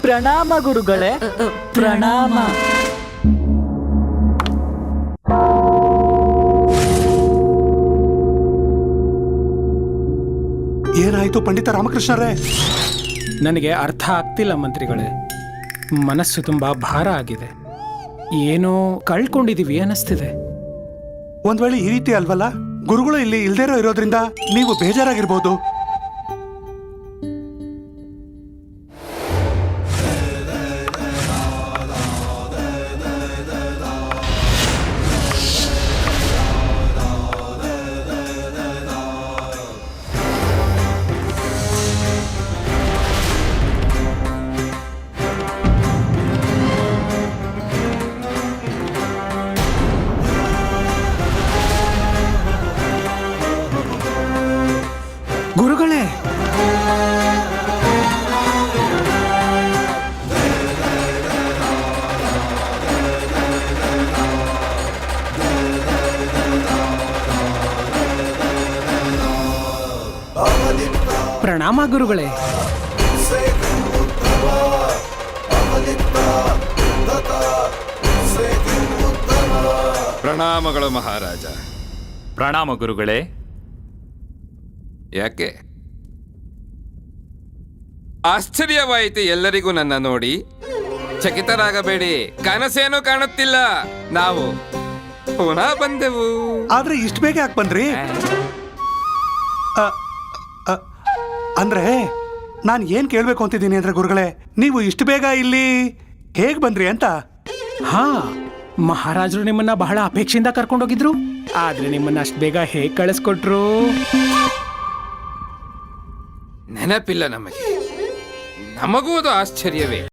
ಪ್ರಣಾಮ ಗುರುಗಳೇ, ಪ್ರಣಾಮ. ಏನಾಯ್ತು ಪಂಡಿತ ರಾಮಕೃಷ್ಣರೇ? ನನಗೆ ಅರ್ಥ ಆಗ್ತಿಲ್ಲ ಮಂತ್ರಿಗಳೇ. ಮನಸ್ಸು ತುಂಬಾ ಭಾರ ಆಗಿದೆ. ಏನೋ ಕಳ್ಕೊಂಡಿದೀವಿ ಅನ್ನಿಸ್ತಿದೆ. ಒಂದ್ ವೇಳೆ ಈ ರೀತಿ ಅಲ್ವಲ್ಲ, ಗುರುಗಳು ಇಲ್ಲಿ ಇಲ್ದೇರೋ ಇರೋದ್ರಿಂದ ನೀವು ಬೇಜಾರಾಗಿರ್ಬೋದು. ಗುರುಗಳೇ, ಪ್ರಣಾಮ ಗುರುಗಳೇ. ಪ್ರಣಾಮಗಳು ಮಹಾರಾಜ. ಪ್ರಣಾಮ ಗುರುಗಳೇ. ಯಾಕೆ ಆಶ್ಚರ್ಯವಾಯಿತು ಎಲ್ಲರಿಗೂ ನನ್ನ ನೋಡಿ? ಚಕಿತರಾಗಬೇಡಿ, ಕನಸೇನೂ ಕಾಣುತ್ತಿಲ್ಲ. ನಾವು ಪುನಃ ಬಂದೆವು. ಆದ್ರೆ ಇಷ್ಟು ಬೇಗ ಯಾಕೆ ಬಂದ್ರಿ? ಅಂದ್ರೆ ನಾನು ಏನ್ ಕೇಳ್ಬೇಕು ಅಂತಿದ್ದೀನಿ ಅಂದ್ರೆ ಗುರುಗಳೇ, ನೀವು ಇಷ್ಟು ಬೇಗ ಇಲ್ಲಿ ಹೇಗ್ ಬಂದ್ರಿ ಅಂತ. ಹಾ, ಮಹಾರಾಜರು ನಿಮ್ಮನ್ನ ಬಹಳ ಅಪೇಕ್ಷೆಯಿಂದ ಕರ್ಕೊಂಡೋಗಿದ್ರು. ಆದ್ರೆ ನಿಮ್ಮನ್ನ ಅಷ್ಟು ಬೇಗ ಹೇಗ್ ಕಳಿಸ್ಕೊಟ್ರು? ನೆನಪಿಲ್ಲ ನಮಗೆ. ನಮಗೂ ಅದು ಆಶ್ಚರ್ಯವೇ.